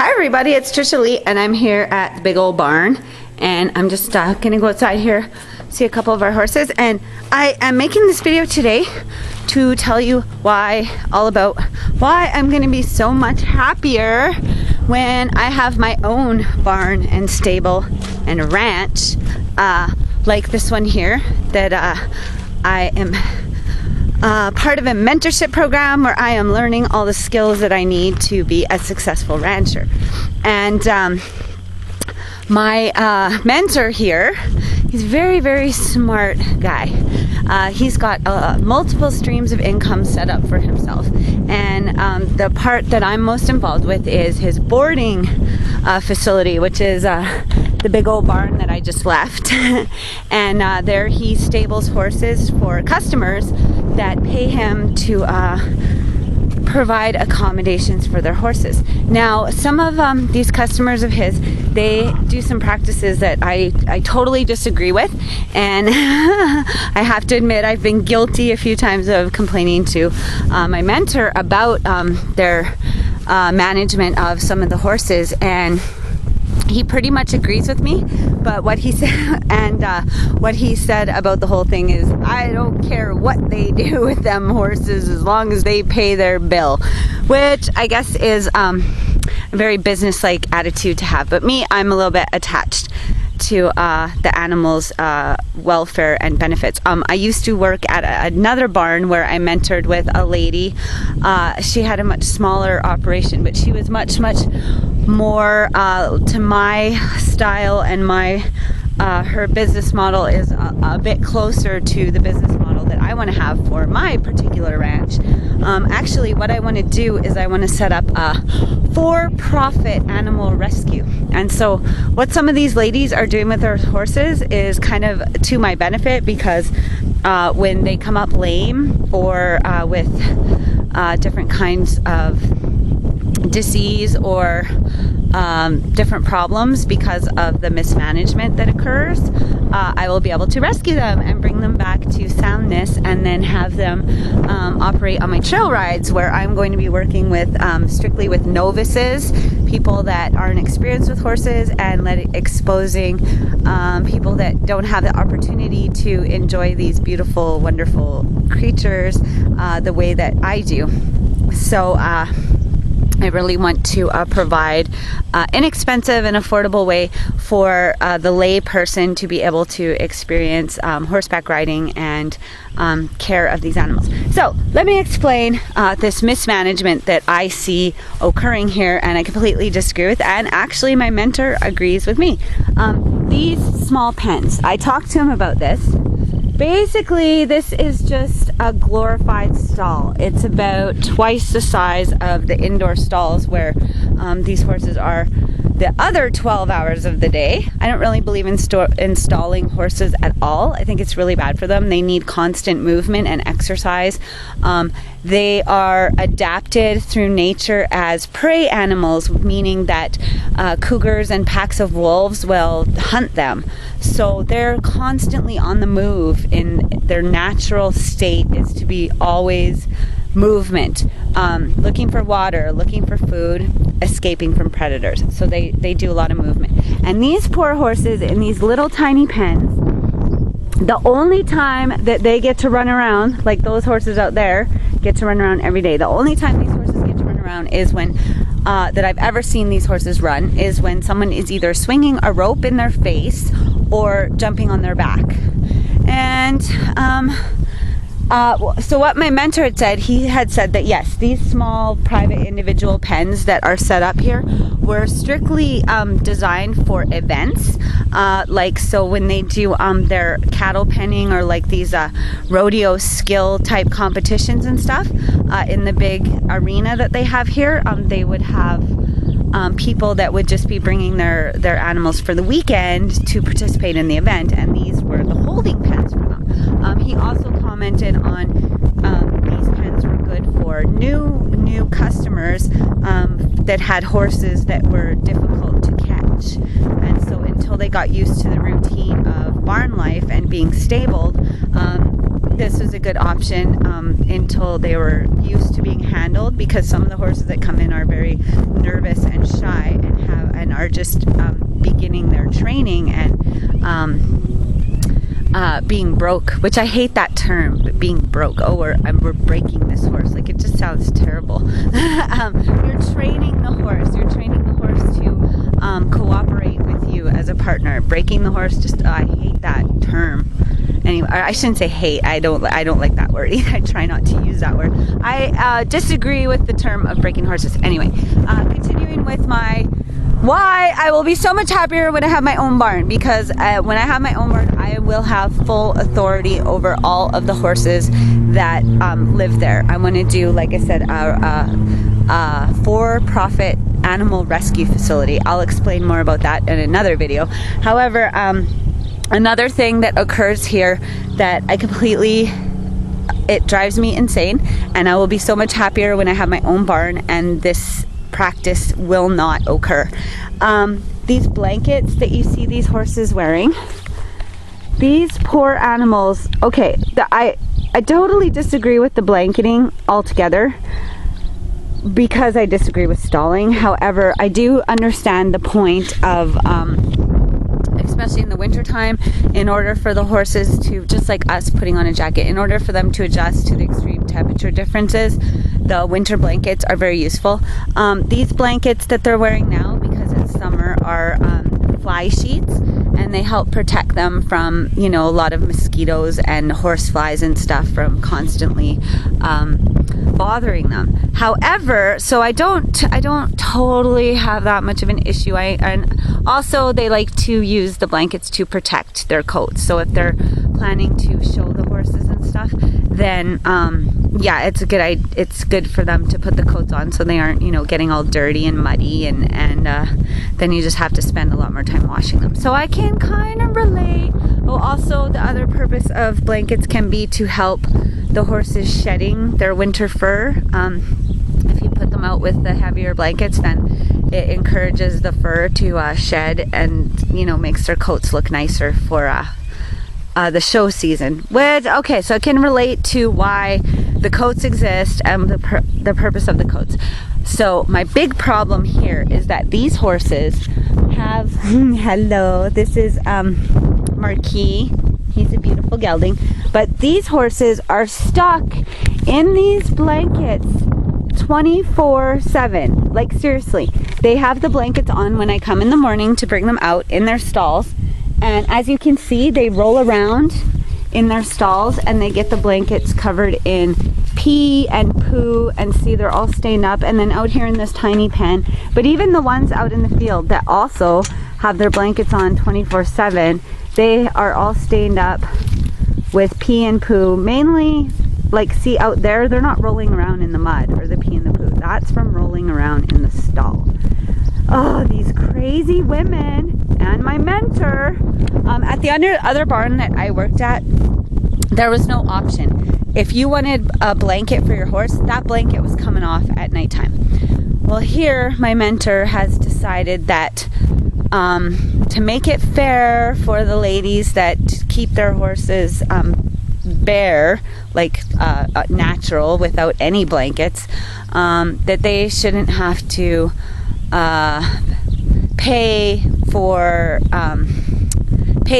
Hi everybody, it's Trishaly and I'm here at the big old barn and I'm just gonna go outside here, see a couple of our horses, and I am making this video today to tell you all about why I'm gonna be so much happier when I have my own barn and stable and a ranch like this one here that I am part of a mentorship program where I am learning all the skills that I need to be a successful rancher. And my mentor here, he's a very, very smart guy. He's got multiple streams of income set up for himself. And the part that I'm most involved with is his boarding facility, which is the big old barn that I just left. And there he stables horses for customers that pay him to provide accommodations for their horses. Now, some of these customers of his, they do some practices that I totally disagree with, and I have to admit I've been guilty a few times of complaining to my mentor about their management of some of the horses, and he pretty much agrees with me. But what he said what he said about the whole thing is, I don't care what they do with them horses as long as they pay their bill, which I guess is a very business-like attitude to have. But me, I'm a little bit attached to the animals' welfare and benefits. I used to work at another barn where I mentored with a lady. She had a much smaller operation, but she was much more to my style, and her business model is a bit closer to the business model that I want to have for my particular ranch. Actually, what I want to do is I want to set up a for-profit animal rescue. And so what some of these ladies are doing with their horses is kind of to my benefit, because when they come up lame or with different kinds of disease or different problems because of the mismanagement that occurs, I will be able to rescue them and bring them back to soundness, and then have them operate on my trail rides, where I'm going to be working with strictly with novices, people that aren't experienced with horses, and exposing people that don't have the opportunity to enjoy these beautiful, wonderful creatures the way that I do. So I really want to provide inexpensive and affordable way for the lay person to be able to experience horseback riding and care of these animals. So let me explain this mismanagement that I see occurring here, and I completely disagree with, and actually my mentor agrees with me. These small pens, I talked to him about this. Basically, this is just a glorified stall. It's about twice the size of the indoor stalls where these horses are the other 12 hours of the day. I don't really believe in installing horses at all. I think it's really bad for them. They need constant movement and exercise. They are adapted through nature as prey animals, meaning that cougars and packs of wolves will hunt them. So they're constantly on the move. In their natural state is to be always movement, looking for water, looking for food, escaping from predators. So they do a lot of movement. And these poor horses in these little tiny pens, the only time that they get to run around, like those horses out there get to run around every day, the only time these horses get to run around is when that I've ever seen these horses run is when someone is either swinging a rope in their face or jumping on their back. And so what my mentor had said, he had said that yes, these small private individual pens that are set up here were strictly designed for events, like so when they do their cattle penning or like these rodeo skill type competitions and stuff in the big arena that they have here, they would have people that would just be bringing their animals for the weekend to participate in the event, and these were the holding pens for them. He also commented on these pens were good for new customers that had horses that were difficult to catch, and so until they got used to the routine of barn life and being stabled, this was a good option until they were used to being handled, because some of the horses that come in are very nervous and shy, just beginning their training and being broke, which I hate that term, but being broke. Oh, we're breaking this horse. Like, it just sounds terrible. You're training the horse. You're training the horse to cooperate with you as a partner. Breaking the horse, I hate that term. Anyway, I shouldn't say hate. I don't like that word either. I try not to use that word. I disagree with the term of breaking horses. Anyway, continuing with my why I will be so much happier when I have my own barn, because when I have my own barn, I will have full authority over all of the horses that live there. I want to do, like I said, a for-profit animal rescue facility. I'll explain more about that in another video. However, another thing that occurs here that it drives me insane, and I will be so much happier when I have my own barn and this practice will not occur. These blankets that you see these horses wearing, these poor animals, okay, I totally disagree with the blanketing altogether because I disagree with stalling. However, I do understand the point of especially in the winter time, in order for the horses to, just like us putting on a jacket, in order for them to adjust to the extreme temperature differences, the winter blankets are very useful. These blankets that they're wearing now, because it's summer, are fly sheets, and they help protect them from, a lot of mosquitoes and horse flies and stuff from constantly bothering them. However, so I don't totally have that much of an issue. And also they like to use the blankets to protect their coats. So if they're planning to show the horses and stuff, then yeah, it's good for them to put the coats on so they aren't, getting all dirty and muddy, and then you just have to spend a lot more time washing them. So I can kind of relate. Oh, also the other purpose of blankets can be to help the horses shedding their winter fur. If you put them out with the heavier blankets, then it encourages the fur to shed, and makes their coats look nicer for the show season. Okay, so I can relate to why the coats exist and the purpose of the coats. So my big problem here is that these horses have hello, this is Marquis. He's a beautiful gelding, but these horses are stuck in these blankets 24/7. Like, seriously, they have the blankets on when I come in the morning to bring them out in their stalls, and as you can see, they roll around in their stalls and they get the blankets covered in pee and poo, and see, they're all stained up. And then out here in this tiny pen, but even the ones out in the field that also have their blankets on 24/7, they are all stained up with pee and poo. Mainly, like, see out there, they're not rolling around in the mud or the pee and the poo. That's from rolling around in the stall. Oh, these crazy women. And my mentor, at the other barn that I worked at, there was no option. If you wanted a blanket for your horse, that blanket was coming off at nighttime. Well, here my mentor has decided that to make it fair for the ladies that keep their horses bare, like natural, without any blankets, that they shouldn't have to pay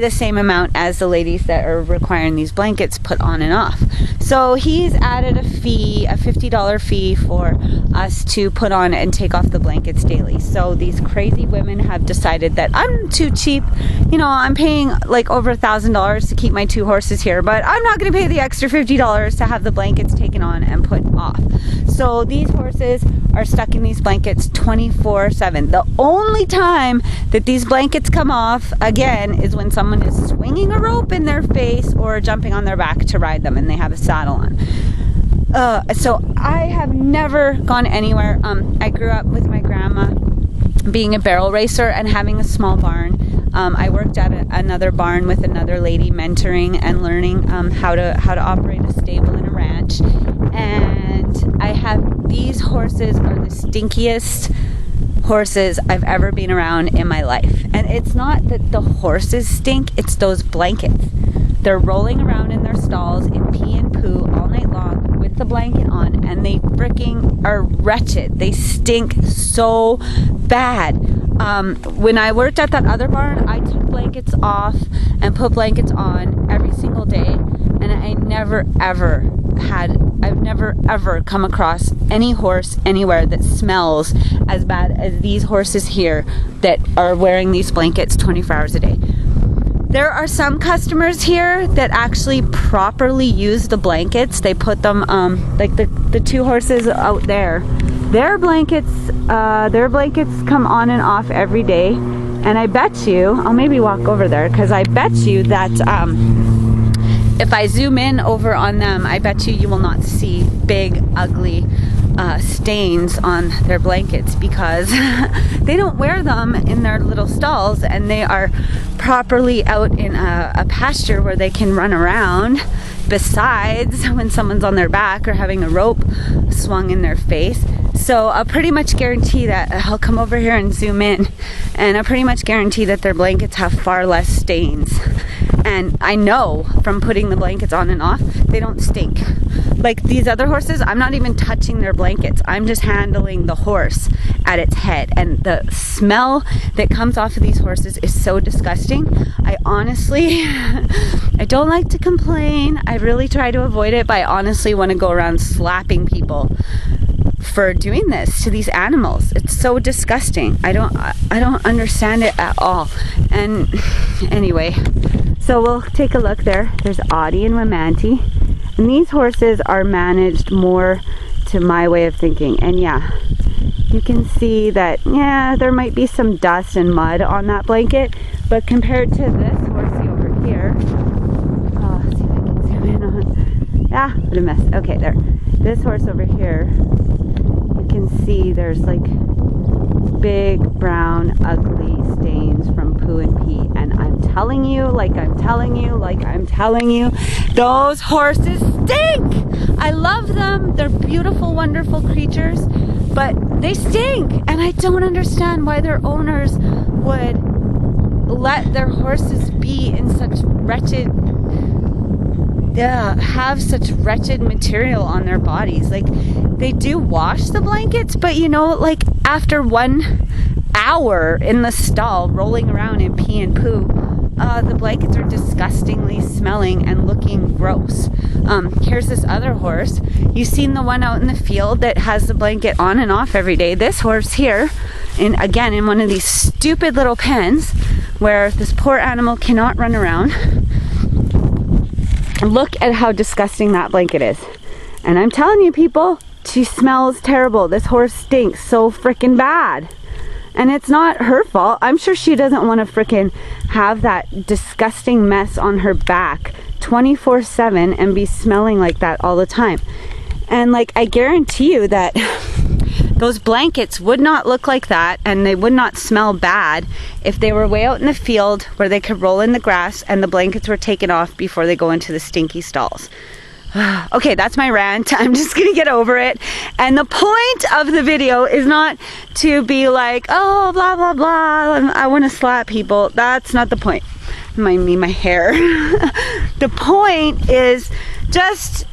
the same amount as the ladies that are requiring these blankets put on and off. So he's added a fee, a $50 fee for us to put on and take off the blankets daily. So these crazy women have decided that I'm too cheap. I'm paying like over $1,000 to keep my 2 horses here, but I'm not going to pay the extra $50 to have the blankets taken on and put off. So these horses are stuck in these blankets 24/7. The only time that these blankets come off again is when someone is swinging a rope in their face or jumping on their back to ride them and they have a saddle on. So I have never gone anywhere. I grew up with my grandma being a barrel racer and having a small barn. I worked at another barn with another lady, mentoring and learning how to operate a stable and a ranch. And I have, these horses are the stinkiest horses I've ever been around in my life. And it's not that the horses stink, it's those blankets. They're rolling around in their stalls in pee and poo all night long with the blanket on, and they freaking are wretched. They stink so bad. When I worked at that other barn, I took blankets off and put blankets on every single day, and I've never ever come across any horse anywhere that smells as bad as these horses here that are wearing these blankets 24 hours a day. There are some customers here that actually properly use the blankets. They put them, like the two horses out there, their blankets come on and off every day. And I bet you, I'll maybe walk over there, because I bet you that if I zoom in over on them, I bet you will not see big, ugly stains on their blankets, because they don't wear them in their little stalls, and they are properly out in a pasture where they can run around, besides when someone's on their back or having a rope swung in their face. So I'll pretty much guarantee that, I'll come over here and zoom in, and I'll pretty much guarantee that their blankets have far less stains. And I know from putting the blankets on and off, they don't stink. Like these other horses, I'm not even touching their blankets. I'm just handling the horse at its head. And the smell that comes off of these horses is so disgusting. I honestly, I don't like to complain. I really try to avoid it, but I honestly want to go around slapping people for doing this to these animals. It's so disgusting. I don't understand it at all. And anyway, so we'll take a look there. There's Audie and Wamanti. And these horses are managed more to my way of thinking. And yeah, you can see that, yeah, there might be some dust and mud on that blanket, but compared to this horsey over here, oh, let's see if I can zoom in on, ah, what a mess. Okay, there. This horse over here, you can see there's like big brown ugly stains from poo and pee, and I'm telling you, those horses stink. I love them. They're beautiful, wonderful creatures, but they stink, and I don't understand why their owners would let their horses be in such wretched, have such wretched material on their bodies. Like, they do wash the blankets, but you know, like after 1 hour in the stall rolling around in pee and poo, the blankets are disgustingly smelling and looking gross. Here's this other horse. You've seen the one out in the field that has the blanket on and off every day. This horse here, in one of these stupid little pens where this poor animal cannot run around. Look at how disgusting that blanket is. And I'm telling you, people, she smells terrible. This horse stinks so freaking bad. And it's not her fault. I'm sure she doesn't want to freaking have that disgusting mess on her back 24/7 and be smelling like that all the time. And like, I guarantee you that those blankets would not look like that, and they would not smell bad if they were way out in the field where they could roll in the grass and the blankets were taken off before they go into the stinky stalls. Okay, that's my rant. I'm just gonna get over it. And the point of the video is not to be like, oh, blah, blah, blah, I want to slap people. That's not the point. Mind me, my hair. The point is just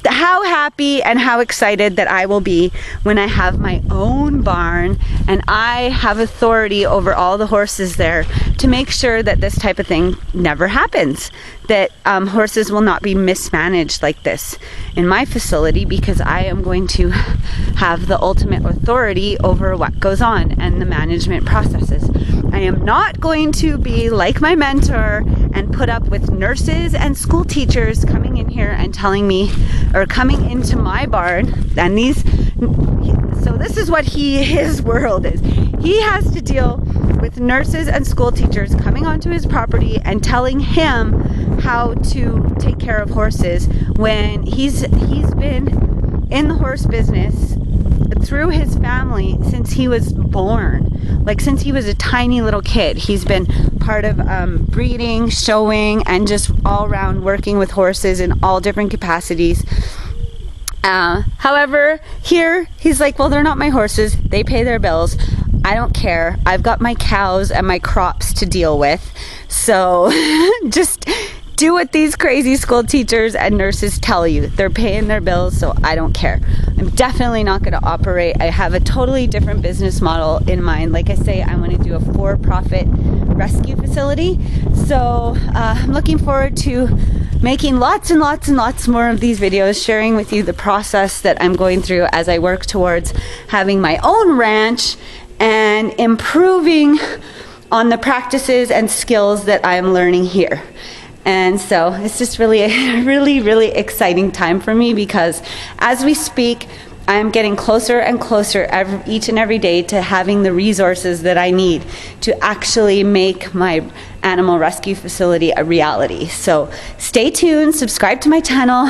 how happy and how excited that I will be when I have my own barn and I have authority over all the horses there to make sure that this type of thing never happens, that horses will not be mismanaged like this in my facility, because I am going to have the ultimate authority over what goes on and the management processes. I am not going to be like my mentor and put up with nurses and school teachers coming in here and telling me, or coming into my barn, and so this is what his world is. He has to deal with nurses and school teachers coming onto his property and telling him how to take care of horses, when he's been in the horse business through his family since he was born. Like, since he was a tiny little kid, he's been part of breeding, showing, and just all around working with horses in all different capacities. However, here he's like, well, they're not my horses. They pay their bills. I don't care. I've got my cows and my crops to deal with. So just do what these crazy school teachers and nurses tell you. They're paying their bills, so I don't care. I'm definitely not going to operate. I have a totally different business model in mind. Like I say, I want to do a for-profit rescue facility. So I'm looking forward to making lots and lots and lots more of these videos, sharing with you the process that I'm going through as I work towards having my own ranch and improving on the practices and skills that I'm learning here. And so it's just really a really exciting time for me, because as we speak, I'm getting closer and closer each and every day to having the resources that I need to actually make my animal rescue facility a reality. So stay tuned, subscribe to my channel,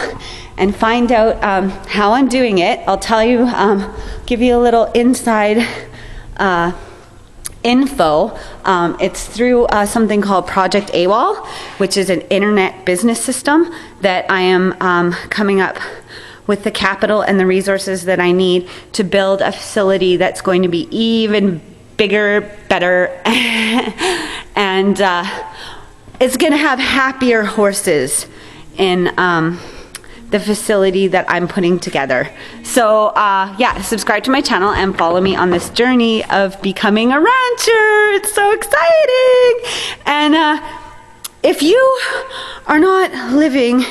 and find out how I'm doing it. I'll tell you, give you a little inside info. It's through something called Project AWOL, which is an internet business system that I am coming up with the capital and the resources that I need to build a facility that's going to be even bigger, better, and it's going to have happier horses in the facility that I'm putting together. So yeah, subscribe to my channel and follow me on this journey of becoming a rancher. It's so exciting. And if you are not living,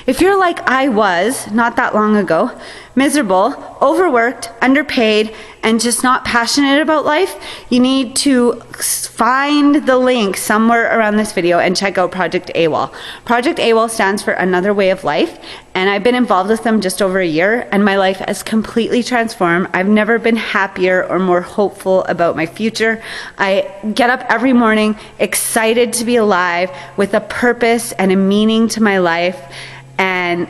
if you're like I was not that long ago, miserable, overworked, underpaid, and just not passionate about life, you need to find the link somewhere around this video and check out Project AWOL. Project AWOL stands for Another Way of Life, and I've been involved with them just over a year, and my life has completely transformed. I've never been happier or more hopeful about my future. I get up every morning excited to be alive, with a purpose and a meaning to my life, and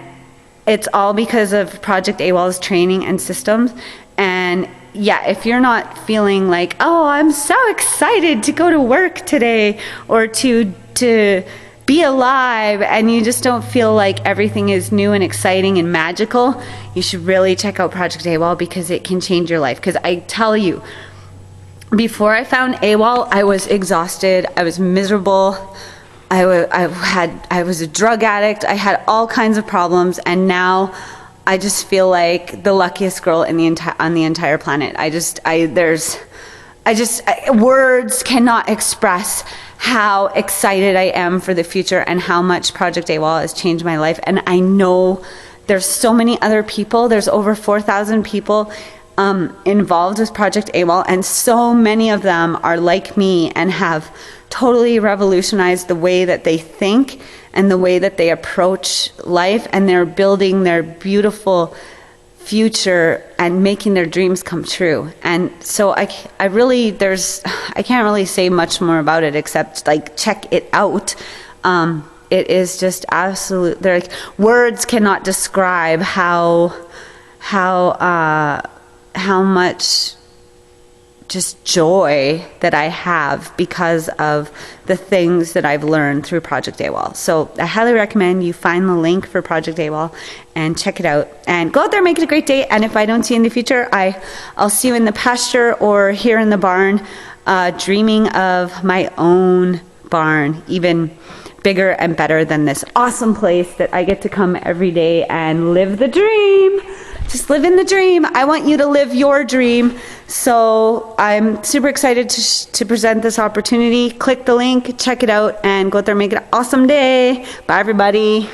it's all because of Project AWOL's training and systems. And yeah, if you're not feeling like, oh, I'm so excited to go to work today, or to be alive, and you just don't feel like everything is new and exciting and magical, you should really check out Project AWOL, because it can change your life. Because I tell you, before I found AWOL, I was exhausted, I was miserable, I was a drug addict, I had all kinds of problems, and now I just feel like the luckiest girl in on the entire planet. Words cannot express how excited I am for the future and how much Project AWOL has changed my life. And I know there's so many other people. There's over 4,000 people involved with Project AWOL, and so many of them are like me and have totally revolutionized the way that they think and the way that they approach life, and they're building their beautiful future and making their dreams come true. And so I can't really say much more about it, except like check it out. It is just absolute. Like, words cannot describe how much just joy that I have because of the things that I've learned through Project AWOL. So I highly recommend you find the link for Project AWOL and check it out, and go out there, make it a great day. And if I don't see you in the future, I'll see you in the pasture or here in the barn, dreaming of my own barn, even bigger and better than this awesome place that I get to come every day and live the dream. Just live in the dream. I want you to live your dream. So I'm super excited to present this opportunity. Click the link, check it out, and go out there and make it an awesome day. Bye, everybody.